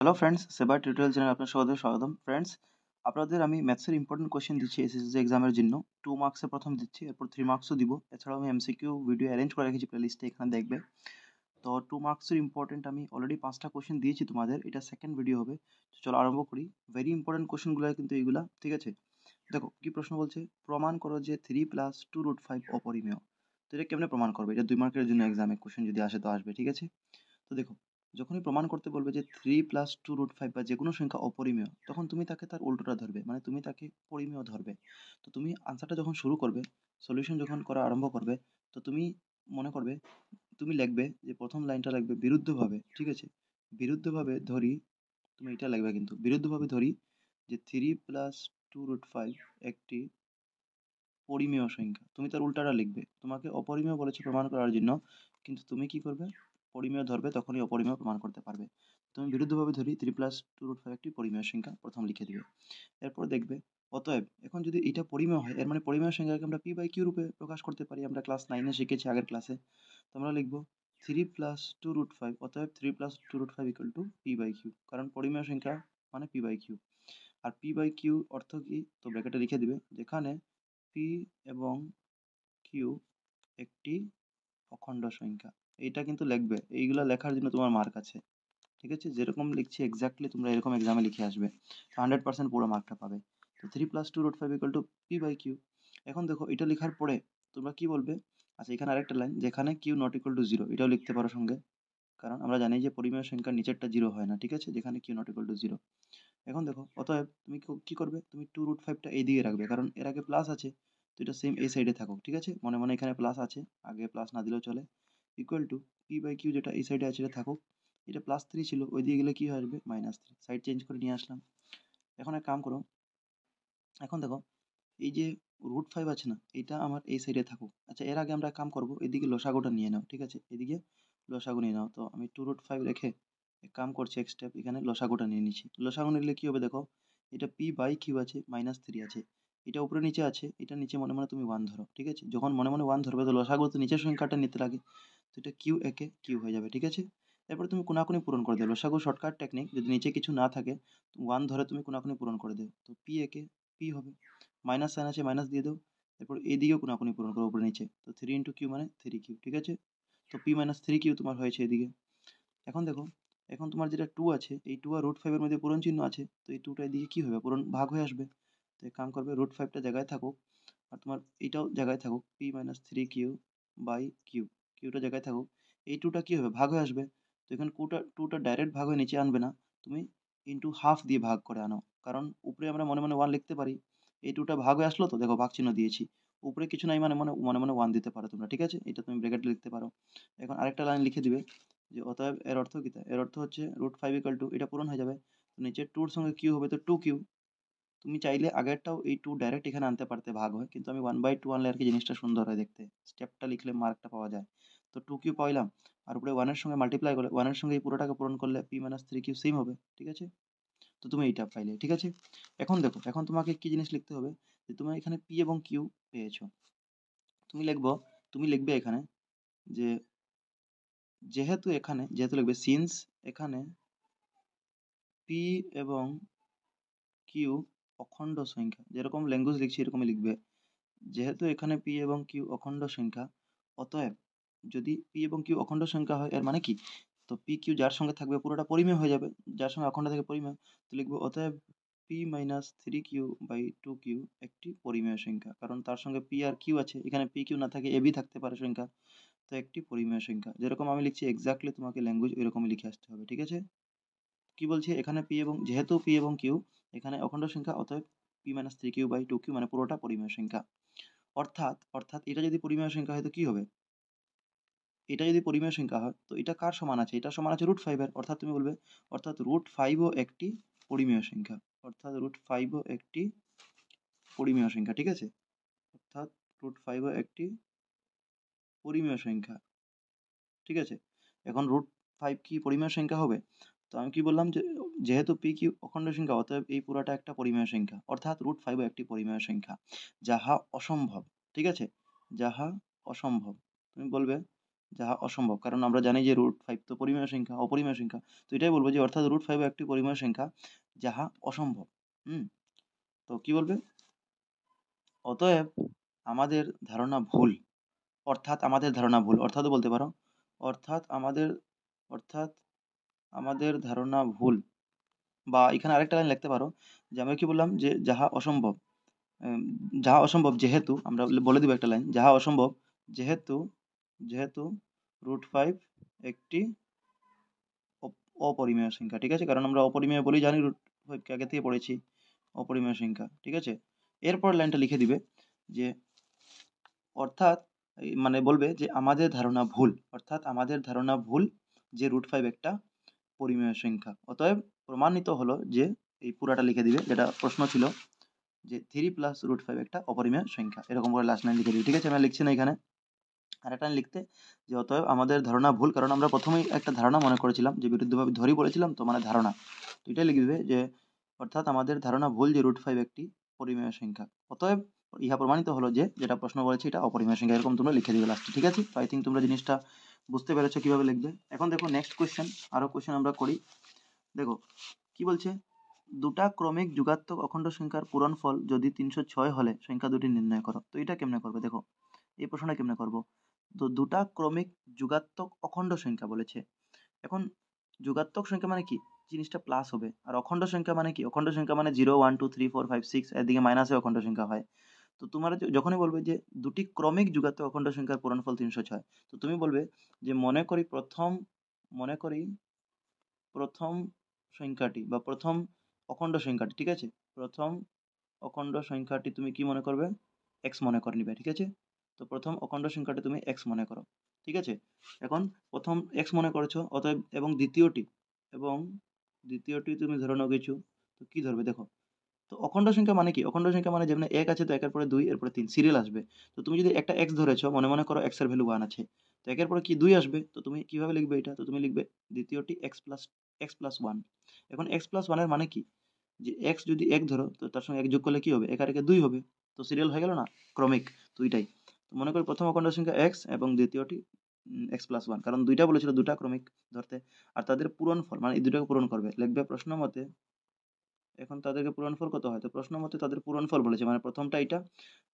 Hello friends, সেবা tutorial চ্যানেলে আপনার সবাইকে স্বাগতম। ফ্রেন্ডস, আপনাদের আমি ম্যাথসের ইম্পর্টেন্ট কোয়েশ্চেন দিচ্ছি এসএসসি এক্সামের জন্য। 2 মার্কসে প্রথম দিচ্ছি, এরপর 3 মার্কসও দিব। এছাড়াও আমি এমসিকিউ ভিডিও অ্যারেঞ্জ করে রেখেছি প্লেলিস্টে, এখানে দেখবে। তো 2 মার্কসের ইম্পর্টেন্ট আমি অলরেডি 5টা কোয়েশ্চেন দিয়েছি তোমাদের, এটা সেকেন্ড ভিডিও হবে। তো চলো আরম্ভ করি। ভেরি ইম্পর্টেন্ট কোয়েশ্চেনগুলো কিন্তু এইগুলা, ঠিক আছে? দেখো কি প্রশ্ন বলছে, প্রমাণ করো যে 3 প্লাস 2√5 অপরিমেয়। তো এটা কেমনে প্রমাণ করবে? এটা 2 মার্কের জন্য এক্সামে কোয়েশ্চেন যদি আসে তো আসবে, ঠিক আছে? তো দেখো, যখনই প্রমাণ করতে বলবে যে 3 প্লাস 2√5 বা যে কোনো সংখ্যা অপরিমেয়, তখন তুমি তাকে তার উল্টোটা ধরবে, মানে তুমি তাকে পরিমেয় ধরবে। তো তুমি আনসারটা যখন শুরু করবে, সলিউশন যখন করা আরম্ভ করবে, তো তুমি মনে করবে, তুমি লিখবে যে প্রথম লাইনটা লিখবে বিরুদ্ধভাবে, ঠিক আছে? বিরুদ্ধভাবে ধরি, তুমি এটা লিখবে কিন্তু বিরুদ্ধভাবে ধরি যে 3 প্লাস 2√5 একটি পরিমেয় সংখ্যা। তুমি তার উল্টাটা লিখবে। তোমাকে অপরিমেয় বলেছে প্রমাণ করার জন্য, কিন্তু তুমি কি করবে? পরিমেয় ধরবে, তখনই অপরিমেয় প্রমাণ করতে পারবে। তুমি বিরুদ্ধভাবে ধরি 3 প্লাস 2√5 একটি পরিমেয় সংখ্যা, প্রথম লিখে দিবে। এরপর দেখবে, অতএব এখন যদি এটা পরিমেয় হয়, এর মানে পরিমেয় সংখ্যাকে আমরা পি বাই কিউ রূপে প্রকাশ করতে পারি। আমরা ক্লাস 9 এ শিখেছি আগের ক্লাসে। তো আমরা লিখব 3 প্লাস 2√5, অতএব 3 plus 2√5 equal to P by Q, কারণ পরিমেয় সংখ্যা মানে পি বাই কিউ। আর পি বাই কিউ অর্থ কি? তো ব্র্যাকেটে লিখে দিবে, যেখানে পি এবং কিউ একটি অখণ্ড সংখ্যা। এইটা কিন্তু লিখবে, এইগুলা লেখার জন্য তোমার মার্ক আছে, ঠিক আছে? যেরকম লিখছি এক্স্যাক্টলি তোমরা এরকম এক্সামে লিখে আসবে, তো 100% পুরো মার্কটা পাবে। তো 3 plus 2√5 equal to P by Q. এখন দেখো, এটা লেখার পরে তোমরা কি বলবে? আচ্ছা, এখানে আরেকটা লাইন, যেখানে Q not equal to zero, এটাও লিখতে পারো সঙ্গে, কারণ আমরা জানি যে পরিমেয় সংখ্যার নিচেরটা জিরো হয় না, ঠিক আছে? যেখানে Q not equal to zero. এখন দেখো, অতএব তুমি কি করবে? তুমি 2√5টা এই দিকে রাখবে, কারণ এর আগে প্লাস আছে, তো এটা সেম এই সাইডে থাকুক, ঠিক আছে? মনে মনে এখানে প্লাস আছে, আগে প্লাস না দিলেও চলে। Equal to P by Q, যেটা এই সাইডে আছে এটা থাকুক। এটা +3 ছিল, ওই দিকে গেলে কি আসবে? -3। সাইড চেঞ্জ করে নিয়ে আসলাম। এখন এক কাম করো, এখন দেখো, এই যে √5 আছে না, এটা আমার এই সাইডে থাকুক। আচ্ছা, এর আগে আমরা এক কাম করবো, এদিকে লসাগুটা নিয়ে নাও, ঠিক আছে? এদিকে লসাগু নিয়ে নাও। তো আমি 2√5 রেখে এক কাম করছি, এক স্টেপ এখানে লসাগুটা নিয়ে নিচ্ছি। লসাগু নিলে কি হবে দেখো, এটা পি বাই কিউ আছে, -3 আছে, এটা উপরে নিচে আছে, এটা নিচে মনে মনে তুমি 1 ধরো, ঠিক আছে? যখন মনে মনে 1 ধরবে, তো লসাগু তো নিচের সংখ্যাটা নিতে লাগে, তো এটা কিউ একে কিউ হয়ে যাবে, ঠিক আছে? এরপর তুমি কোনাকুনি পূরণ করে দেবে। লসাগু শর্টকাট টেকনিক, যদি নিচে কিছু না থাকে, 1 ধরে তুমি কোনাকুনি পূরণ করে দেবে, তো পি একে পি হবে। মাইনাস সাইন আছে, মাইনাস দিয়ে দাও। এরপর এইদিকেও কোনাকুনি পূরণ করো, উপরে নিচে, তো 3 ইন্টু কিউ মানে 3 কিউ, ঠিক আছে? তো পি মাইনাস 3 কিউ তোমার হয়েছে এদিকে। এখন দেখো, এখন তোমার যেটা 2 আছে, এই 2 আর √5 এর মধ্যে পূরণ চিহ্ন আছে, তো এই 2টা এদিকে কি হবে? পূরণ ভাগ হয়ে আসবে। তো এক কাম করবে, √5টা জায়গায় থাকুক, আর তোমার এইটাও জায়গায় থাকুক, P minus 3 Q by Q, কিউটা জায়গায় থাকুক। এই 2টা কি হবে? ভাগ হয়ে আসবে। তো এখানে 2টা ডাইরেক্ট ভাগ হয়ে নিচে আনবে না, তুমি ইন্টু হাফ দিয়ে ভাগ করে আনো, কারণ উপরে আমরা মনে মনে 1 লিখতে পারি। এই 2টা ভাগ হয়ে আসলো, তো দেখো ভাগ চিহ্ন দিয়েছি। উপরে কিছু নাই মানে মনে মনে 1 দিতে পারো তোমরা, ঠিক আছে? এটা তুমি ব্র্যাকেটে লিখতে পারো। এখন আরেকটা লাইন লিখে দিবে, যে অতএব এর অর্থ কি? এর অর্থ হচ্ছে √5 ইকুয়াল টু, এটা পূরণ হয়ে যাবে, তো নিচের 2 এর সঙ্গে কিউ হবে, তো 2 কিউ। তুমি চাইলে আগেরটাও এই 2 ডাইরেক্ট এখানে আনতে পারতে, ভাগ হয়, কিন্তু আমি 1/2 আনলে আর কি জিনিসটা সুন্দর হয় দেখতে, স্টেপটা লিখলে মার্কটা পাওয়া যায়। তো 2 কিউ পাইলাম, আর উপরে 1 এর সঙ্গে মাল্টিপ্লাই করলে, 1 এর সঙ্গে এই পুরোটাকে পূরণ করলে পি মাইনাস 3 কিউ সেম হবে, ঠিক আছে? তো তুমি এইটা পাইলে, ঠিক আছে? এখন দেখো, এখন তোমাকে কি জিনিস লিখতে হবে, যে তুমি এখানে পি এবং কিউ পেয়েছো। তুমি লিখবো, তুমি লিখবে এখানে যে, যেহেতু লিখবে সিন্স এখানে পি এবং কিউ অখণ্ড সংখ্যা, যেরকম ল্যাঙ্গুয়েজ লিখছি এরকমই লিখবে। যেহেতু এখানে পি এবং কিউ অখণ্ড সংখ্যা, অতএব যদি পি এবং কিউ অখণ্ড সংখ্যা হয়, এর মানে কি? তো পি কিউ যার সঙ্গে থাকবে পুরোটা পরিমেয় হয়ে যাবে, যার সঙ্গে অখণ্ড থাকে পরিমেয়। তো লিখবো অতএব পি মাইনাস 3 কিউ/2 কিউ একটি পরিমেয় সংখ্যা, কারণ তার সঙ্গে পি আর কিউ আছে, এখানে পি কিউ না থাকে এবি থাকতে পারে সংখ্যা, তো একটি পরিমেয় সংখ্যা। যেরকম আমি লিখছি এক্স্যাক্টলি তোমাকে ল্যাঙ্গুয়েজ ওইরকমই লিখে আসতে হবে, ঠিক আছে? কি বলছি এখানে, পি এবং যেহেতু পি এবং কিউ এখানে অখণ্ড সংখ্যা, অতএব p-3q/2q মানে পুরোটা পরিমেয় সংখ্যা। অর্থাৎ এটা যদি পরিমেয় সংখ্যা হয় তো কি হবে? এটা যদি পরিমেয় সংখ্যা হয়, তো এটা কার সমান আছে? এটা সমান আছে √5 এর। অর্থাৎ তুমি বলবে, অর্থাৎ √5 ও একটি পরিমেয় সংখ্যা। অর্থাৎ √5 ও একটি পরিমেয় সংখ্যা, ঠিক আছে? অর্থাৎ √5 ও একটি পরিমেয় সংখ্যা, ঠিক আছে? এখন √5 কি পরিমেয় সংখ্যা হবে? তো আমি কি বললাম, যে যেহেতু পি কিউ অখণ্ড সংখ্যা, অতএব এই পুরাটা একটা পরিমেয় সংখ্যা, অর্থাৎ √5 একটি পরিমেয় সংখ্যা, যাহা অসম্ভব, ঠিক আছে? যাহা অসম্ভব। তুমি বলবে যাহা অসম্ভব, কারণ আমরা জানি যে √5 তো পরিমেয় সংখ্যা, অপরিমেয় সংখ্যা। তো এটাই বলবো যে অর্থাৎ √5 একটি পরিমেয় সংখ্যা যাহা অসম্ভব। তো কি বলবে? অতএব আমাদের ধারণা ভুল, অর্থাৎ আমাদের ধারণা ভুল, অর্থাৎও বলতে পারো, অর্থাৎ আমাদের অর্থাৎ আমাদের ধারণা ভুল। বা এখানে আরেকটা লাইন লিখতে পারো যে আমরা কি বললাম যে যাহা অসম্ভব, উম, যাহা অসম্ভব যেহেতু, আমরা বলে দিব একটা লাইন, যাহা অসম্ভব যেহেতু যেহেতু √5 একটি অপরিমেয় সংখ্যা, ঠিক আছে, কারণ আমরা অপরিমেয় বলেই জানি, √5 কে আগে থেকে পড়েছি, অপরিমেয় সংখ্যা, ঠিক আছে। এরপর লাইনটা লিখে দিবে যে অর্থাৎ মানে বলবে যে আমাদের ধারণা ভুল, অর্থাৎ আমাদের ধারণা ভুল যে √5 একটা পরিমেয় সংখ্যা। অতএব প্রমাণিত হলো যে, এই পুরাটা লিখে দিবে, যেটা প্রশ্ন ছিল যে 3 প্লাস √5 একটা অপরিমেয় সংখ্যা, এরকম করে লাস্ট লাইন লিখে দিবে, ঠিক আছে। আমরা লিখছি না এখানে, আর একটা লাইন লিখতে যে অতএব আমাদের ধারণা ভুল, কারণ আমরা প্রথমেই একটা ধারণা মনে করেছিলাম যে বিরুদ্ধভাবে ধরি বলেছিলাম, তো মানে ধারণা, তো এটাই লিখবে যে অর্থাৎ আমাদের ধারণা ভুল যে √5 একটি পরিমেয় সংখ্যা। অতএব ইহা প্রমাণিত হলো যে যেটা প্রশ্ন বলেছে এটা অপরিমেয় সংখ্যা, এরকম তোমরা লিখে দিবে লাস্টে, ঠিক আছে। তো আই থিঙ্ক তোমরা জিনিসটা বুঝতে পেরেছো কিভাবে লিখবে। এখন দেখো নেক্সট কোয়েশ্চেন, আরো কোয়েশ্চেন আমরা করি। দেখো কি বলছে, দুটা ক্রমিক যুগাত্মক অখণ্ড সংখ্যার পূরণফল যদি 306 হলে সংখ্যা দুটি নির্ণয় করো। তো এটা কেমনে করবে? দেখো এই প্রশ্নটা কেমনে করবো। তো দুটা ক্রমিক যুগাত্মক অখণ্ড সংখ্যা বলেছে। এখন যুগাত্মক সংখ্যা মানে কি, জিনিসটা প্লাস হবে, আর অখণ্ড সংখ্যা মানে কি, অখণ্ড সংখ্যা মানে 0 1 2 3 4 5 6, এদিকে মাইনাসে অখণ্ড সংখ্যা হয়। তো তোমার যখনই বলবে যে দুটি ক্রমিক যুগাত্মক অখণ্ড সংখ্যার পূরণফল 306, তো তুমি বলবে যে মনে করি প্রথম সংখ্যাটি বা প্রথম অখণ্ড সংখ্যাটি, ঠিক আছে, প্রথম অখণ্ড সংখ্যাটি তুমি কি মনে করবে? এক্স মনে করে নিবে, ঠিক আছে। তো প্রথম অখণ্ড সংখ্যাটি তুমি এক্স মনে করো, ঠিক আছে। এখন প্রথম এক্স মনে করেছো, অতএব এবং দ্বিতীয়টি তুমি ধরে নাও কিছু। তো কি ধরবে দেখো, তো অখণ্ড সংখ্যা মানে কি, অখণ্ড সংখ্যা মানে যেমন এক আছে তো একের পরে দুই, এরপরে তিন, সিরিয়াল আসবে। তো তুমি যদি একটা এক্স ধরেছো, মনে মনে করো এক্স এর ভ্যালু 1 আছে, তো একের পরে কি দুই আসবে, তো তুমি কিভাবে লিখবে এটা? তো তুমি লিখবে দ্বিতীয়টি এক্স প্লাস 1। এখন এক্স প্লাস 1 এর মানে কি, যে এক্স যদি এক ধরো তো তার সঙ্গে এক যোগ করলে কি হবে, এক আর একে দুই হবে, তো সিরিয়াল হয়ে গেল না, ক্রমিক। তো এটাই, তো মনে করি প্রথম অখণ্ড সংখ্যা এক্স এবং দ্বিতীয়টি এক্স প্লাস 1, কারণ দুইটা বলেছিল দুটা ক্রমিক ধরতে, আর তাদের পূরণফল মানে এই দুটাকে পূরণ করবে, লিখবে প্রশ্ন মতে। এখন তাদেরকে পূরণফল কত হয়, তো প্রশ্ন মতে তাদের পূরণফল বলেছে, মানে প্রথমটা এটা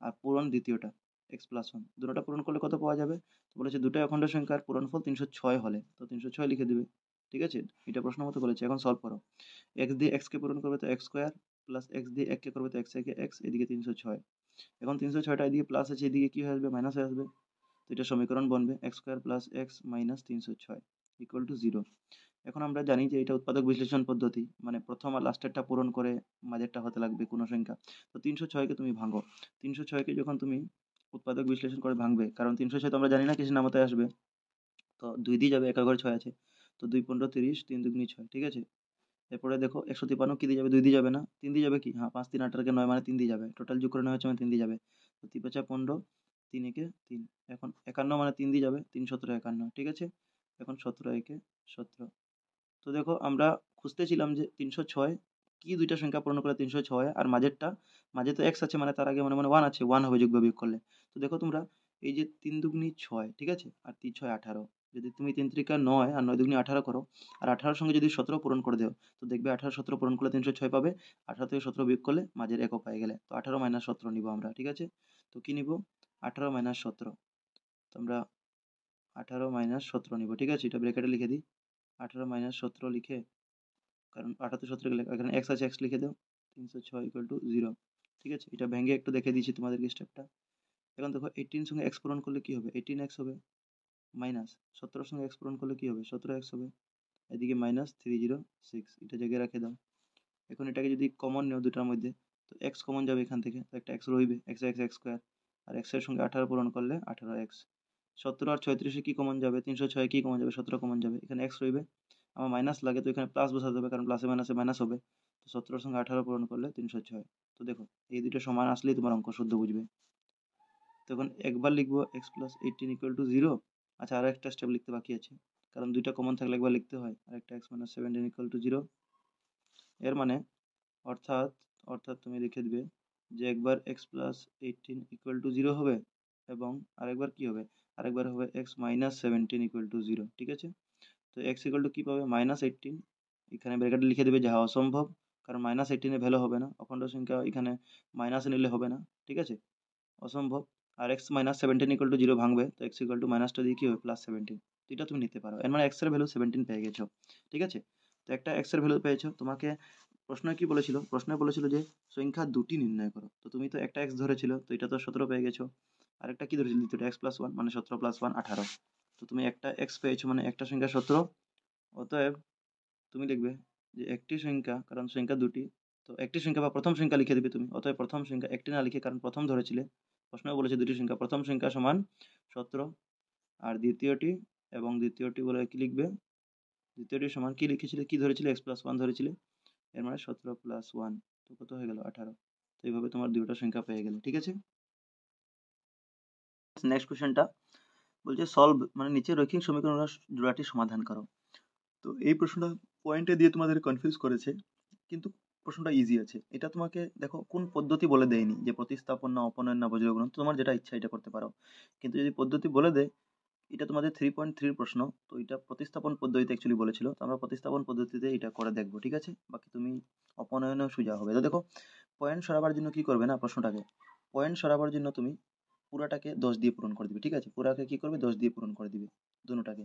আর পূরণ দ্বিতীয়টা এক্স প্লাস 1, দুটোটা পূরণ করলে কত পাওয়া যাবে? তো বলেছে দুটাই অখণ্ড সংখ্যার পূরণফল 306 হলে, তো 306 লিখে দিবে, ঠিক আছে। এটা প্রশ্ন মতো বলেছে। এখন সলভ করো, এক্স দিয়ে এক্স কে পূরণ করবে তো এক্স স্কোয়ার, প্লাস এক্স দিয়ে এক কে করবে তো এক্স একে এক্স, এদিকে 306। এখন 306টা এদিকে প্লাস আছে, এদিকে কি হয়ে আসবে, মাইনাস হয়ে আসবে। তো এটা সমীকরণ বনবে x square plus x minus 306 equal to 0। এখন আমরা জানি যে এটা উৎপাদক বিশ্লেষণ পদ্ধতি, মানে প্রথম আর লাস্টেরটা পূরণ করে মাঝেরটা হতে লাগবে কোনো সংখ্যা। তো 306কে তুমি ভাঙো, 306কে যখন তুমি উৎপাদক বিশ্লেষণ করে ভাঙবে, কারণ 306 তো আমরা জানি না কিসের নামতে আসবে, তো 2 দিয়ে যাবে, একা ঘরে 6 আছে, তো 2 15 30, 3 দুগুনি 6, ঠিক আছে। এরপরে দেখো 153 কি দিয়ে যাবে, 2 দিয়ে যাবে না, 3 দিয়ে যাবে কি, হ্যাঁ 5 3 18 9, মানে 3 দিয়ে যাবে, টোটাল যোগ করে 9 হচ্ছে, মানে 3 দিয়ে যাবে। তো 3 5 15, 3 একে 3, এখন 51 মানে 3 দিয়ে যাবে, 3 17 51, ঠিক আছে। এখন 17 একে 17। তো দেখো আমরা খুঁজতেছিলাম যে 306 কি দুইটা সংখ্যা পূরণ করে 306, আর মাঝেরটা, মাঝে তো এক্স আছে, মানে তার আগে মনে মনে 1 আছে, 1 হবে যোগ বা বিয়োগ করলে। তো দেখো তোমরা এই যে 3 দুগুনি 6, ঠিক আছে, আর 3 6 18, যদি তুমি 3 3 9 আর 9 দুগুনি 18 করো, আর 18 সঙ্গে যদি 17 পূরণ করে দাও, তো দেখবে 18 17 পূরণ করলে 306 পাবে, 18 থেকে 17 বিয়োগ করলে মাঝের একক পেয়ে গেলে, তো 18 মাইনাস 17 নিব আমরা, ঠিক আছে। তো কি নিব, 18 মাইনাস 17, তো আমরা 18 মাইনাস 17 নিব, ঠিক আছে, এটা ব্র্যাকেটে লিখে দিই। 18 মাইনাস 17 লিখে, কারণ 18 17 লেখা, এখানে এক্স আছে, এক্স লিখে দাও, 306 ইকুয়াল টু 0, ঠিক আছে। এটা ভেঙে একটু দেখে দিয়েছি তোমাদেরকে স্টেপটা। এখন দেখো 18 সঙ্গে এক্স পূরণ করলে কি হবে, 18 এক্স হবে, মাইনাস 17 সঙ্গে এক্স পূরণ করলে কি হবে, 17 এক্স হবে, এদিকে মাইনাস 306, এটা জায়গায় রেখে দাও। এখন এটাকে যদি কমন নেও দুটার মধ্যে, তো এক্স কমন যাবে এখান থেকে, তো একটা এক্স রইবে, এক্স এক্স এক্স স্কোয়ার, আর এক্স এর সঙ্গে 18 পূরণ করলে 18 এক্স। 17 আর 36 কি কমন যাবে, 306 কি কমন যাবে, 17 কমন যাবে, এখানে এক্স রইবে। আমার মাইনাস লাগে তো এখানে প্লাস বসাতে হবে, কারণ প্লাসে মাইনাসে মাইনাস হবে। তো 17 সঙ্গে 18 পূরণ করলে 306। তো দেখো এই দুটো সমান আসলেই তোমার অঙ্ক শুদ্ধ বুঝবে। তখন একবার লিখবো এক্স প্লাস 18 ইকুয়াল টু 0। আচ্ছা আর একটা স্টেপ লিখতে বাকি আছে, কারণ দুইটা কমন থাকলে একবার লিখতে হয়, আর একটা এক্স মাইনাস 17 ইকুয়াল টু 0। এর মানে অর্থাৎ অর্থাৎ তুমি লিখে দিবে যে একবার এক্স প্লাস 18 ইকুয়াল টু 0 হবে, এবং আরেকবার কি হবে, আরেকবার হবে এক্স মাইনাস 17 ইকুয়াল টু 0, ঠিক আছে। তো এক্স ইকুয়াল টু কী পাবে, -18, এখানে ব্র্যাকেটে লিখে দেবে যাহা অসম্ভব, কারণ -18 এর ভ্যালু হবে না, অখণ্ড সংখ্যা এখানে মাইনাসে নিলে হবে না, ঠিক আছে, অসম্ভব। আর এক্স -17 ইকুয়াল টু 0 ভাঙবে, তো এক্স ইকুয়াল টু -2 দিয়ে কী হবে +17, তো এটা তুমি নিতে পারো। এর মানে এক্সের ভ্যালু 17 পেয়ে গেছো, ঠিক আছে। তো একটা এক্সের ভ্যালু পেয়েছো, তোমাকে প্রশ্নে কি বলেছিল, প্রশ্নে বলেছিল যে সংখ্যা দুটি নির্ণয় করো, তো তুমি তো একটা এক্স ধরেছিল, তো এটা তো 17 পেয়ে গেছো। আরেকটা কি ধরেছিল, দ্বিতীয়টা x+1 মানে 17 + 1 18, তো তুমি একটা এক্স পেয়েছো মানে একটা সংখ্যা 17। অতএব তুমি লিখবে যে একটি সংখ্যা, কারণ সংখ্যা দুটি, তো একটি সংখ্যা বা প্রথম সংখ্যা লিখে দিবে তুমি, অতএব প্রথম সংখ্যা, একটি না লিখে, কারণ প্রথম ধরেছিলে, প্রশ্ন বলেছে দুটি সংখ্যা, প্রথম সংখ্যা সমান 17, আর দ্বিতীয়টি, এবং দ্বিতীয়টি বলে কি লিখবে, দ্বিতীয়টি সমান কি লিখেছিলে, কি ধরেছিলে, x+1 ধরেছিলে, এর মানে 17 + 1, তো কত হয়ে গেল 18। তো এইভাবে তোমার দুটো সংখ্যা পেয়ে গেলে, ঠিক আছে। নেক্সট কোশ্চেনটা বলছে সলভ মানে নিচে রৈখিক সমীকরণের জোড়াটি সমাধান করো। তো এই প্রশ্নটা পয়েন্টে দিয়ে তোমাদের কনফিউজ করেছে, কিন্তু প্রশ্নটা ইজি আছে। এটা তোমাকে দেখো কোন পদ্ধতি বলে দেয়নি, যে প্রতিস্থাপন না অপনয়ন না বজ্রগুণন, তোমার যেটা ইচ্ছা এটা করতে পারো, কিন্তু যদি পদ্ধতি বলে দেয়, এটা তোমাদের 3.3 প্রশ্ন, তো এটা প্রতিস্থাপন পদ্ধতিতে অ্যাকচুয়ালি বলেছিল, তো আমরা প্রতিস্থাপন পদ্ধতিতে এটা করে দেখবো, ঠিক আছে। বাকি তুমি অপনয়নেও সোজা হবে। তো দেখো, পয়েন্ট সরাবার জন্য কি করবে না, প্রশ্নটাকে পয়েন্ট সরাবার জন্য তুমি পুরাটাকে 10 দিয়ে পূরণ করে দিবে, ঠিক আছে, পুরাকে কি করবে 10 দিয়ে পূরণ করে দিবে দুটোটাকে।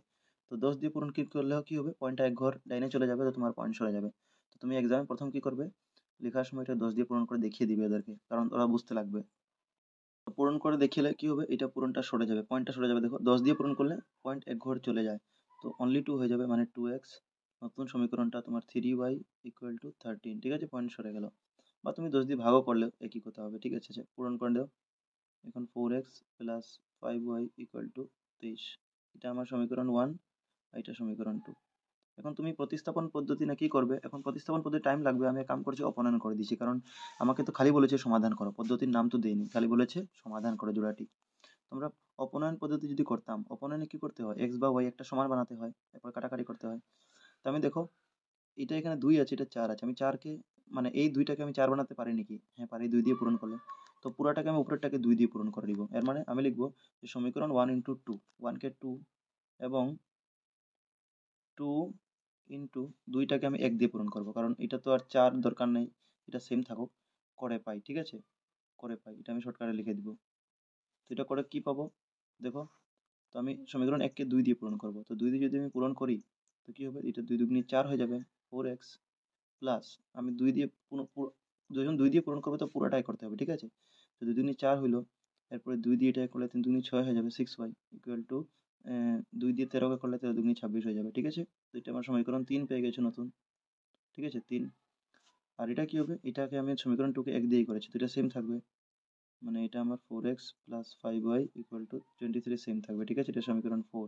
তো 10 দিয়ে পূরণ কি করলেও কি হবে, পয়েন্টটা এক ঘর ডাইনে চলে যাবে, তো তোমার পয়েন্ট সরে যাবে। তো তুমি এক্সামে প্রথম কি করবে, লেখার সময় এটা 10 দিয়ে পূরণ করে দেখিয়ে দিবে ওদেরকে, কারণ ওরা বুঝতে লাগবে। তো পূরণ করে দেখিয়ে কি হবে, এটা পূরণটা সরে যাবে, পয়েন্টটা সরে যাবে, দেখো 10 দিয়ে পূরণ করলে পয়েন্ট এক ঘর চলে যায়, তো অনলি 2 হয়ে যাবে, মানে 2x। নতুন সমীকরণটা তোমার 3y ইকুয়াল টু 13, ঠিক আছে, পয়েন্ট সরে গেল। বা তুমি 10 দিয়ে ভাগও করলেও একই কথা হবে, ঠিক আছে। আচ্ছা, পূরণ করে দাও। এখন 4x plus 5y equal to 23, এটা আমার সমীকরণ 1, আর এটা সমীকরণ 2। এখন তুমি প্রতিস্থাপন পদ্ধতি না কি করবে, এখন প্রতিস্থাপন পদ্ধতি টাইম লাগবে, আমি এক কাম করছি অপনয়ন করে দিচ্ছি, কারণ আমাকে তো খালি বলেছে সমাধান করো, পদ্ধতির নাম তো দেয়নি, খালি বলেছে সমাধান করো জোড়াটি। তোমরা অপনয়ন পদ্ধতি যদি করতাম, অপনয়নে কি করতে হয়, এক্স বা ওয়াই একটা সমান বানাতে হয়, এরপর কাটাকাটি করতে হয়। তো আমি দেখো, এটা এখানে 2 আছে, এটা 4 আছে, আমি 4কে মানে এই 2টাকে আমি 4 বানাতে পারি নাকি, হ্যাঁ পারি, 2 দিয়ে পূরণ করলে। তো পুরাটাকে আমি উপরেরটাকে 2 দিয়ে পূরণ করে দিব, এর মানে আমি লিখবো যে সমীকরণ 1 ইন্টু 2, 1কে 2 এবং 2 ইন্টু 2টাকে আমি 1 দিয়ে পূরণ করব, কারণ এটা তো আর 4 দরকার নেই, এটা সেম থাকুক, করে পাই, ঠিক আছে, করে পাই, এটা আমি শর্টকাটে লিখে দিব। তো এটা করে কি পাবো, দেখো, তো আমি সমীকরণ 1কে 2 দিয়ে পূরণ করব, তো 2 দিয়ে যদি আমি পূরণ করি, তো কি হবে, এটা 2 দুগুণে 4 হয়ে যাবে, 4x প্লাস, আমি 2 দিয়ে যখন 2 দিয়ে পূরণ করবো তো পুরোটাই করতে হবে, ঠিক আছে। তো 2 দুগুণে 4 হইলো, এরপরে 2 দিয়ে এটা করলে 3 দুগুণে 6 হয়ে যাবে, 6y ইকুয়াল টু 2 দিয়ে 13কে করলে 13 দুগুণে 26 হয়ে যাবে, ঠিক আছে। তো এটা আমার সমীকরণ 3 পেয়ে গেছে নতুন, ঠিক আছে, 3। আর এটা কি হবে, এটাকে আমি সমীকরণ 2কে 1 দিয়েই করেছি, তো এটা সেম থাকবে, মানে এটা আমার 4x plus 5y equal to 23 same থাকবে, ঠিক আছে, এটা সমীকরণ 4।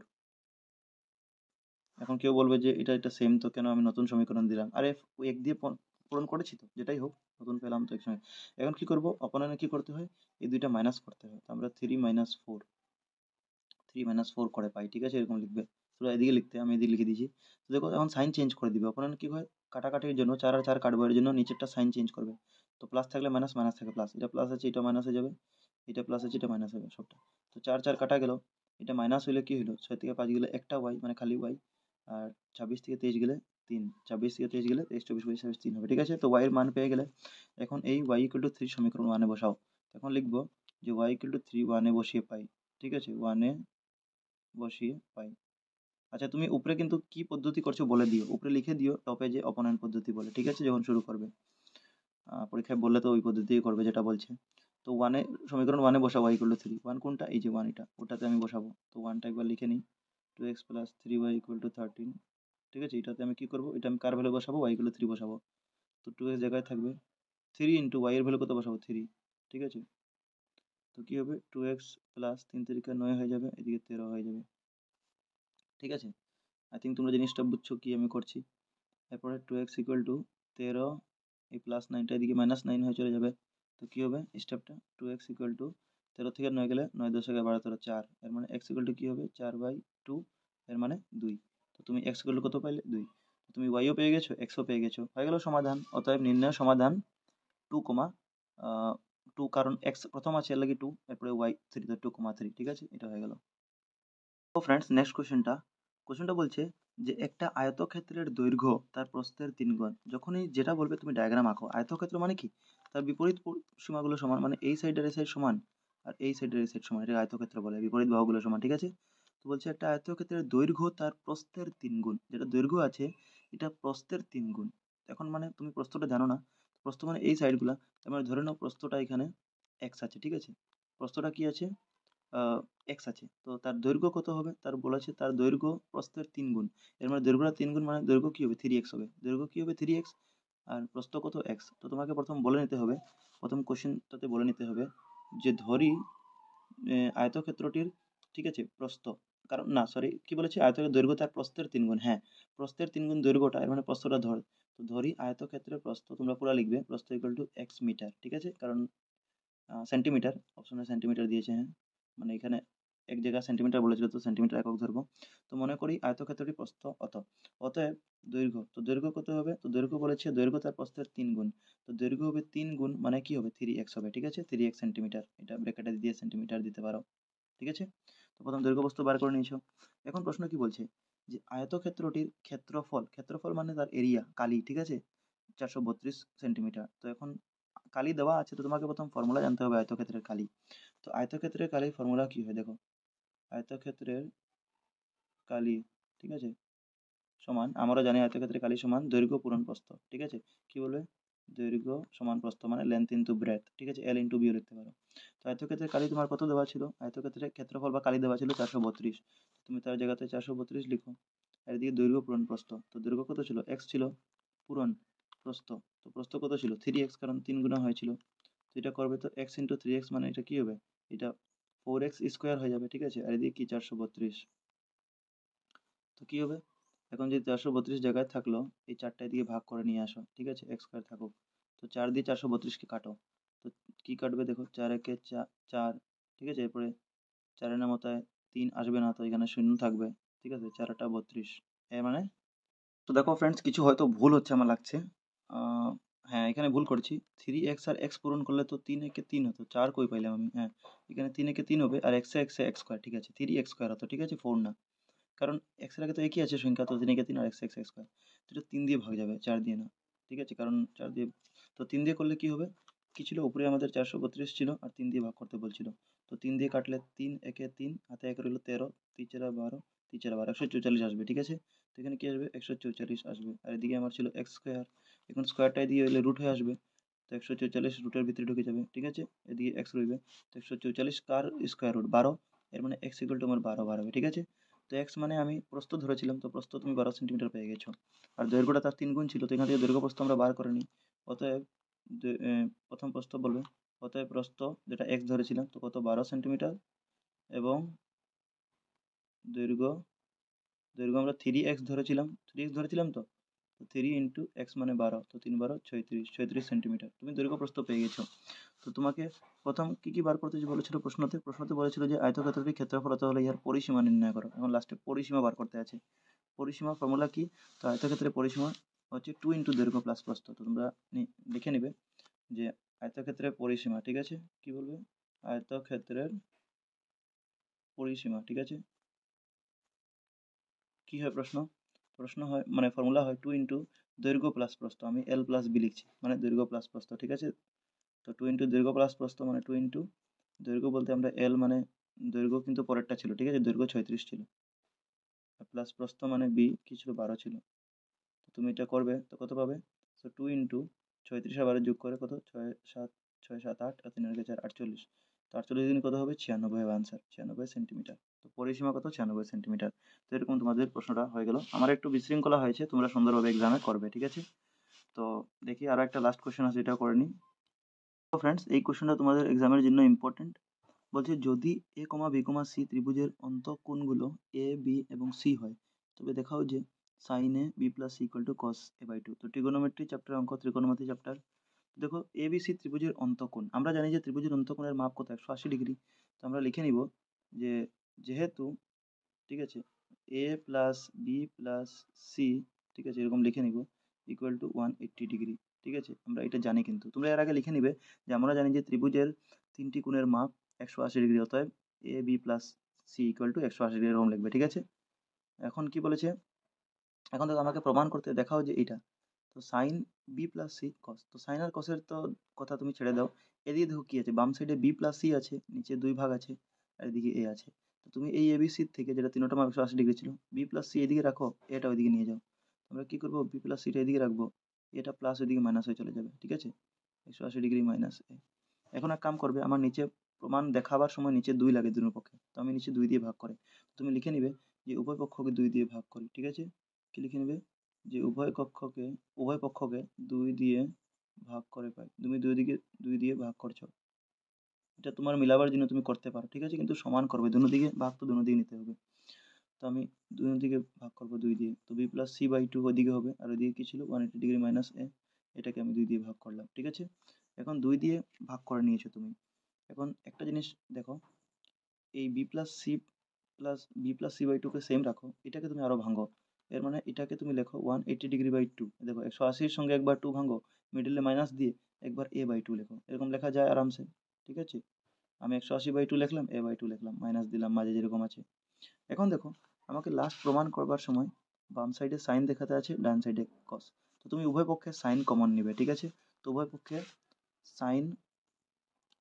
এখন কেউ বলবে যে এটা সেম, তো কেন আমি নতুন সমীকরণ দিলাম, আরে ওই 1 দিয়ে পূরণ করেছি, তো যেটাই হোক নতুন পেলাম তো একসঙ্গে। এখন কি করব, অপনয়নে কি করতে হয়, এই দুইটা মাইনাস করতে হয়, তো আমরা 3 - 4 করে পাই, ঠিক আছে, এরকম লিখবে। তোরা এদিকে লিখতে, আমি এদিকে লিখে দিয়েছি। তো দেখো এখন সাইন চেঞ্জ করে দিবে, অপনয়নে কি হয়, কাটাকাটির জন্য 4 আর 4 কাটবো, এর জন্য নিচেরটা সাইন চেঞ্জ করবে। তো প্লাস থাকলে মাইনাস, মাইনাস থাকে প্লাস, এটা প্লাস আছে এটা মাইনাস হয়ে যাবে, এটা প্লাস আছে এটা মাইনাস হবে সবটা। তো 4 4 কাটা গেল, এটা মাইনাস হইলে কি হলো, 6 থেকে 5 গেলে একটা ওয়াই মানে খালি ওয়াই, আর 26 থেকে 23 গেলে 3, 26 থেকে 23 গেলে 23 24 25 26 3 হবে, ঠিক আছে। তো ওয়াই এর মান পেয়ে গেলে, এখন এই ওয়াই ইকুয়াল টু 3 সমীকরণ 1 এ বসাও। এখন লিখবো যে ওয়াই ইকুয়াল টু 3 1 এ বসিয়ে পাই, ঠিক আছে, 1 এ বসিয়ে পাই। আচ্ছা, তুমি উপরে কিন্তু কি পদ্ধতি করছো বলে দিও, উপরে লিখে দিও টপে যে অপনয়ন পদ্ধতি বলে, ঠিক আছে, যখন শুরু করবে। পরীক্ষায় বললে তো ওই পদ্ধতিই করবে যেটা বলছে। তো ওয়ানে, সমীকরণ 1 এ বসাবো y ইকুয়াল টু 3, 1 কোনটা, এই যে 1 এটা, ওটাতে আমি বসাবো। তো 1টা একবার লিখে নিই, 2x plus 3y equal to 13, ঠিক আছে। এটাতে আমি কি করবো, এটা আমি কার ভ্যালু বসাবো, y ইকুয়াল টু 3 বসাবো। তো 2x জায়গায় থাকবে 3 ইন্টু y এর ভ্যালু কত বসাবো, 3, ঠিক আছে। তো কি হবে, 2x প্লাস 3 3 9 হয়ে যাবে, এদিকে 13 হয়ে যাবে, ঠিক আছে। আই থিঙ্ক তোমরা জিনিসটা বুঝছো কি আমি করছি। এরপরে 2x ইকুয়াল টু 13, এই প্লাস 9টা এদিকে মাইনাস 9 হয়ে চলে যাবে। তো কী হবে স্টেপটা, 2x ইকুয়াল টু 13 থেকে 9 গেলে 9 10 12 13 4, এর মানে x ইকুয়াল টু কী হবে 4/2, এর মানে 2। তো তুমি x ইকুয়াল টু কত পাইলে 2, তো তুমি yও পেয়ে গেছো xও পেয়ে গেছো, হয়ে গেল সমাধান। অতএব নির্ণয় সমাধান 2, 2, কারণ x প্রথম আছে এর লাগি 2, এরপরে y 3, তো 2, 3, ঠিক আছে, এটা হয়ে গেল। তো ফ্রেন্ডস নেক্সট কোশ্চেনটা বলছে যে একটা আয়তক্ষেত্রের দৈর্ঘ্য তার প্রস্থের 3 গুণ। যখনই যেটা বলবে তুমি ডায়াগ্রাম আঁকো। আয়তক্ষেত্র মানে কি? তার বিপরীত সীমাগুলো সমান, মানে এই সাইডের এই সাইড সমান আর এই সাইডের এই সাইড সমান। এটাকে আয়তক্ষেত্র বলে। বিপরীত বাহুগুলো সমান, ঠিক আছে? তো বলছে একটা আয়তক্ষেত্রের দৈর্ঘ্য তার প্রস্থের 3 গুণ। যেটা দৈর্ঘ্য আছে এটা প্রস্থের 3 গুণ। এখন মানে তুমি প্রস্থটা জানো না। প্রস্থ মানে এই সাইডগুলা। তার মানে ধরে নাও প্রস্থটা এখানে x আছে, ঠিক আছে? প্রস্থটা কি আছে? x আছে। তো তার দৈর্ঘ্য কত হবে? তার বলেছে তার দৈর্ঘ্য প্রস্থের 3 গুণ। এর মানে দৈর্ঘ্যটা 3 গুণ মানে দৈর্ঘ্য কি হবে? 3x হবে। দৈর্ঘ্য কি হবে? 3x। আর প্রস্থ কত? x। তো তোমাকে প্রথম বলে নিতে হবে, প্রথম কোশ্চেনটাতে বলে নিতে হবে যে ধরি আয়তক্ষেত্রটির, ঠিক আছে, প্রস্থ, কারণ না সরি কি বলেছি, আয়তক্ষেত্রের দৈর্ঘ্য তার প্রস্থের 3 গুণ। হ্যাঁ, প্রস্থের 3 গুণ দৈর্ঘ্যটা, এর মানে প্রস্থটা ধর। তো ধরি আয়তক্ষেত্রের প্রস্থ, তোমরা পুরা লিখবে প্রস্থ ইকুয়াল টু x মিটার, ঠিক আছে? কারণ সেন্টিমিটার, অপশনে সেন্টিমিটার দিয়েছে, হ্যাঁ, মানে এখানে এক জায়গায় সেন্টিমিটার বলেছিল তো সেন্টিমিটার একক ধরবো। তো মনে করি আয়তক্ষেত্রটি প্রস্থ অতএব দৈর্ঘ্য, তো দৈর্ঘ্য কত হবে? তো দৈর্ঘ্য বলেছে দৈর্ঘ্য তার প্রস্থের 3 গুণ। তো দৈর্ঘ্য হবে 3 গুণ মানে কি হবে? 3x হবে, ঠিক আছে? 3x সেন্টিমিটার, এটা ব্র্যাকেটে দিয়ে সেন্টিমিটার দিতে পারো, ঠিক আছে? তো প্রথম দৈর্ঘ্য প্রস্থ বার করে নিয়েছো। এখন প্রশ্ন কি বলছে যে আয়তক্ষেত্রটির ক্ষেত্রফল মানে তার এরিয়া কালি, ঠিক আছে, 432 সেন্টিমিটার। তো এখন কালি দেওয়া আছে, তো তোমাকে প্রথম ফর্মুলা জানতে হবে আয়তক্ষেত্রের কালি। তো আয়তক্ষেত্রের কালির ফর্মুলা কি হয় দেখো, আয়তক্ষেত্রের কালি, ঠিক আছে, সমান, আমরা জানি আয়তক্ষেত্রের কালি সমান দৈর্ঘ্য পূরণ প্রস্থ, ঠিক আছে? কি বলবে? দৈর্ঘ্য সমান প্রস্থ মানে লেন্থ ইনটু ব্রেডথ, ঠিক আছে? এল ইনটু বিও লিখতে পারো। তো আয়তক্ষেত্রের কালি তোমার কত দেওয়া ছিল? আয়তক্ষেত্রের ক্ষেত্রফল বা কালি দেওয়া ছিল 432। তুমি তার জায়গাতে 432 লিখো। আর এদিকে দৈর্ঘ্য পূরণ প্রস্থ, তো দৈর্ঘ্য কত ছিল? x ছিল, পূরণ প্রস্থ, তো প্রস্থ কত ছিল? 3x, কারণ 3 গুণা হয়েছিল। তো এটা করবে তো x ইন্টু 3x মানে এটা কি হবে? এটা 4x স্কোয়ার হয়ে যাবে, ঠিক আছে? আর এদিকে কি 432, তো কি হবে? এখন যদি 432 জায়গায় থাকলো, এই চারটায় দিয়ে ভাগ করে নিয়ে আসো, ঠিক আছে? x স্কোয়ার থাকুক। তো 4 দিয়ে 432কে কাটো। তো কি কাটবে দেখো, 4 একে 4, ঠিক আছে? এরপরে 4 নামতায় 3 আসবে না, তো এখানে শূন্য থাকবে, ঠিক আছে? 4 আটা 32, এর মানে, তো দেখো ফ্রেন্ডস কিছু হয়তো ভুল হচ্ছে আমার লাগছে। আহ, হ্যাঁ, এখানে ভুল করেছি। 3x আর x পূরণ করলে তো 3 একে 3 হতো, 4 কই পাইলাম আমি? হ্যাঁ, এখানে 3 একে 3 হবে আর x স্কোয়ার, ঠিক আছে? 3x স্কোয়ার হতো, ঠিক আছে? 4 না, কারণ x এর আগে তো একই আছে সংখ্যা, তো 3 একে 3 আর x স্কোয়ার। তো এটা 3 দিয়ে ভাগ যাবে, 4 দিয়ে না, ঠিক আছে? কারণ 4 দিয়ে, তো 3 দিয়ে করলে কি হবে? কি ছিল উপরে আমাদের? 432 ছিল আর 3 দিয়ে ভাগ করতে বলছিল। তো 3 দিয়ে কাটলে 3 একে 3, হাতে 1 রইল 13, 3 4 12, 3 4 12, 144 আসবে, ঠিক আছে? তো এখানে কি আসবে? 144 আসবে। আর এদিকে আমার ছিল x স্কোয়ার, এখন স্কোয়ারটাই দিয়ে হলে রুট হয়ে আসবে। তো 144 রুটের ভিতরে ঢুকে যাবে, ঠিক আছে? এদিকে x রইবে। তো 144 কার স্কোয়ার রুট? 12, এর মানে x ইকুয়াল টু আমার 12 বার হবে, ঠিক আছে? তো x মানে আমি প্রস্থ ধরেছিলাম, তো প্রস্থ তুমি 12 সেন্টিমিটার পেয়ে গেছো। আর দৈর্ঘ্যটা তার 3 গুণ ছিল, তো এখান থেকে দৈর্ঘ্য প্রস্থ আমরা বার করে নিই। অতএব প্রথম প্রস্থ বলবে, অতএব প্রস্থ যেটা x ধরেছিলাম তো কত? 12 সেন্টিমিটার, এবং দৈর্ঘ্য, দৈর্ঘ্য আমরা 3x ধরেছিলাম, 3x ধরেছিলাম তো, তো 3 ইন্টু এক্স মানে 12, তো 3 12 36, 36 সেন্টিমিটার তুমি দৈর্ঘ্য প্রস্থ পেয়ে গেছো। তো তোমাকে প্রথম কি কি বার করতে যে বলেছিল প্রশ্নতে বলেছিল যে আয়তক্ষেত্রটির ক্ষেত্রফল হতে হলে ইহার পরিসীমা নির্ণয় করো। এখন লাস্টে পরিসীমা বার করতে আছে। পরিসীমা ফর্মুলা কি? তো আয়তক্ষেত্রের পরিসীমা হচ্ছে 2 ইন্টু দৈর্ঘ্য প্লাস প্রস্থ। তো তোমরা লিখে নিবে যে আয়তক্ষেত্রের পরিসীমা, ঠিক আছে? কি বলবে? আয়তক্ষেত্রের পরিসীমা, ঠিক আছে? কি হয় প্রশ্ন হয় মানে ফর্মুলা হয় 2 ইন্টু দৈর্ঘ্য প্লাস প্রস্থ। আমি এল প্লাস বি লিখছি, মানে দৈর্ঘ্য প্লাস প্রস্থ, ঠিক আছে? তো 2 ইন্টু দৈর্ঘ্য প্লাস প্রস্থ মানে 2 ইন্টু দৈর্ঘ্য বলতে আমরা এল মানে দৈর্ঘ্য কিন্তু পরেরটা ছিল, ঠিক আছে? দৈর্ঘ্য 36 ছিল, আর প্লাস প্রস্থ মানে বি কি ছিল? 12 ছিল। তো তুমি এটা করবে তো কত পাবে? তো 2 ইন্টু 36 আর 12 যোগ করে কত? 6 7 8 আর 3 এর 4 48। তো 48 দিন কত হবে? 96 হবে আনসার, 96 সেন্টিমিটার। তো পরিসীমা কত? 96 সেন্টিমিটার। তো এরকম তোমাদের প্রশ্নটা হয়ে গেল। আমার একটু বিশৃঙ্খলা হয়েছে, তোমরা সুন্দরভাবে এক্সামে করবে, ঠিক আছে? তো দেখি আরো একটা লাস্ট কোশ্চেন আছে, এটাও করে নিই। তো ফ্রেন্ডস এই কোশ্চেনটা তোমাদের এক্সামের জন্য ইম্পর্টেন্ট। বলছে যদি এ কমা বি কমা সি ত্রিভুজের অন্তঃকোণগুলো এ বি এবং সি হয়, তবে দেখাও যে sine A B plus C equal to cos A by two. তো ট্রিগোনোমেট্রি চ্যাপ্টার অঙ্ক, ত্রিকোণমিতি চ্যাপ্টার। দেখো এ বি সি ত্রিভুজের অন্তঃকোণ, আমরা জানি যে ত্রিভুজের অন্তঃকোণের মাপ কত? 180 ডিগ্রি। তো আমরা লিখে নিব যে যেহেতু, ঠিক আছে, এ প্লাস বি প্লাস সি, ঠিক আছে, এরকম লিখে নিব ইকুয়াল টু 180 ডিগ্রি, ঠিক আছে? আমরা এটা জানি, কিন্তু তোমরা এর আগে লিখে নিবে যে আমরা জানি যে ত্রিভুজের তিনটি কোণের মাপ 180 ডিগ্রি, অতএব A B plus C equal to 180 degree এরকম লিখবে, ঠিক আছে। এখন কি বলেছে, এখন দেখো আমাকে প্রমাণ করতে দেখাও যে এইটা, তো সাইন বি প্লাস সি কস, তো সাইন আর কসের তো কথা তুমি ছেড়ে দাও, এদিকে দেখো কি আছে, বাম সাইডে বি প্লাস সি আছে, নিচে 2 ভাগ আছে, আর এদিকে এ আছে। তো তুমি এই এবিসি থেকে, যেটা তিনটা মান 180 ডিগ্রি ছিল, বি প্লাস সি এদিকে রাখো, এটা ওইদিকে নিয়ে যাও। আমরা কি করবো, বি প্লাস সিটা এদিকে রাখবো, এটা প্লাস ওইদিকে মাইনাস হয়ে চলে যাবে, ঠিক আছে। 180 ডিগ্রি মাইনাস এ। এখন এক কাম করবে, আমার নিচে প্রমাণ দেখাবার সময় নিচে 2 লাগে দুটোর পক্ষে, তো আমি নিচে 2 দিয়ে ভাগ করে, তুমি লিখে নিবে যে উভয় পক্ষকে 2 দিয়ে ভাগ করি, ঠিক আছে। কি লিখে নেবে, যে উভয় পক্ষকে 2 দিয়ে ভাগ করে পাই, তুমি 2 দিয়ে ভাগ করছো, এটা তোমার মিলাবার জন্য তুমি করতে পারো, ঠিক আছে, কিন্তু সমান করবে, দুনো দিকে ভাগ তো দুনো দিকে নিতে হবে। তো আমি দুনো দিকে ভাগ করবো 2 দিয়ে, তো B plus C by two ওইদিকে হবে, আর ওইদিকে কি ছিল 180 ডিগ্রি মাইনাস এ, এটাকে আমি 2 দিয়ে ভাগ করলাম, ঠিক আছে। এখন 2 দিয়ে ভাগ করে নিয়েছো তুমি। এখন একটা জিনিস দেখো, এই বি প্লাস সি বাই টুকে সেম রাখো, এটাকে তুমি আরো ভাঙো, এর মানে এটাকে তুমি লেখো 180 ডিগ্রি বাই টু, দেখো 180-র সঙ্গে একবার 2 ভাঙো, মিডলে মাইনাস দিয়ে একবার এ বাই টু লেখো, এরকম লেখা যায় আরামসে, ঠিক আছে। আমি 180/2 লিখলাম, a/2 লিখলাম, মাইনাস দিলাম মাঝে যেরকম আছে। এখন দেখো, আমাকে লাস্ট প্রমাণ করবার সময় বাম সাইডে সাইন দেখাতে আছে, ডান সাইডে কস, তো তুমি উভয় পক্ষে সাইন কমন নিবে, ঠিক আছে। তো উভয় পক্ষে সাইন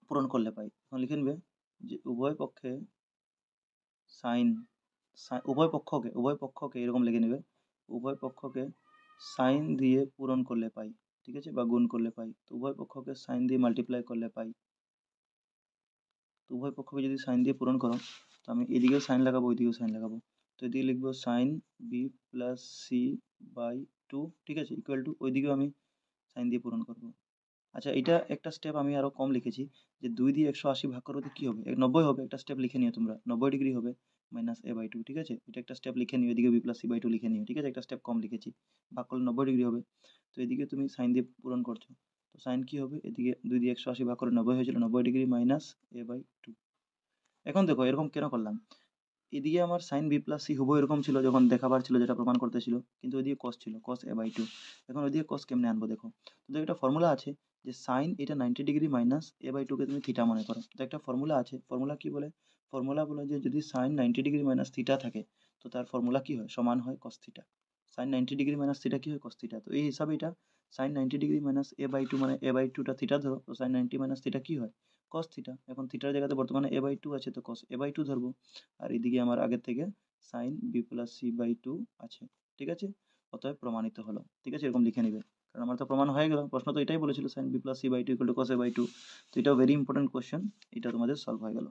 পূরণ করলে পাই, এখন লিখে নিবে যে সাইন উভয় পক্ষকে এরকম লিখে নেবে, উভয় পক্ষকে সাইন দিয়ে পূরণ করলে পাই, ঠিক আছে, বা গুণ করলে পাই, তো উভয় পক্ষকে সাইন দিয়ে মাল্টিপ্লাই করলে পাই। তো উভয় পক্ষকে যদি সাইন দিয়ে পূরণ করো, তো আমি এদিকেও সাইন লাগাবো, ওইদিকেও সাইন লাগাবো, তো এদিকে লিখবো sine B plus C by two, ঠিক আছে, ইকুয়াল টু ওইদিকেও আমি সাইন দিয়ে পূরণ করবো। আচ্ছা, এটা একটা স্টেপ আমি আরো কম লিখেছি, যে 2 দিয়ে 180 ভাগ করবো তো কি হবে, 90 হবে, একটা স্টেপ লিখে নিও তোমরা, 90 ডিগ্রি হবে মাইনাস এ বাই টু, ঠিক আছে, এটা একটা স্টেপ লিখে নিও, এদিকে B plus C by two লিখে নিও, ঠিক আছে, একটা স্টেপ কম লিখেছি, ভাগ করলে 90 ডিগ্রি হবে। তো এদিকে তুমি সাইন দিয়ে পূরণ করছো, তো সাইন কি হবে, এদিকে 2 দিয়ে 180 ভাগ করে 90 হয়েছিল, 90 degree minus A by two. এখন দেখো এরকম কেন করলাম, এদিকে আমার সাইন বি প্লাস সি হুবহু এরকম ছিল যখন দেখাবার ছিল, যেটা প্রমাণ করতে ছিল, কিন্তু ওইদিকে কস ছিল, কস এ বাই টু। এখন ওইদিকে কস কেমনে আনবো দেখো, তো দেখো একটা ফর্মুলা আছে, যে সাইন এটা 90 ডিগ্রি মাইনাস এ বাই টুকে তুমি থিটা মনে করো, তো একটা ফর্মুলা আছে, ফর্মুলা কি বলে, ফর্মুলা বলে যে যদি সাইন 90 ডিগ্রি মাইনাস থিটা থাকে, তো তার ফর্মুলা কি হয়, সমান হয় cos theta. Sine 90 degree minus theta কি হয়, কস থিটা, তো এই হিসাবে এটা sine 90 degree minus A by two, মানে এ বাই টুটা থিটা ধরো, তো সাইন 90 মাইনাস থিটা কি হয়, কস থিটা। এখন থিটার জায়গাতে বর্তমানে এ বাই টু আছে, তো কস এ বাই টু ধরবো, আর এদিকে আমার আগের থেকে sine B plus C by two আছে, ঠিক আছে। অতএব প্রমাণিত হলো, ঠিক আছে, এরকম লিখে নিবে, কারণ আমার তো প্রমাণ হয়ে গেল, প্রশ্ন তো এটাই বলেছিল sine B plus C by two equal to cos A by two, তো এটাও ভেরি ইম্পর্টেন্ট কোয়েশ্চেন, এটা তোমাদের সলভ হয়ে গেল।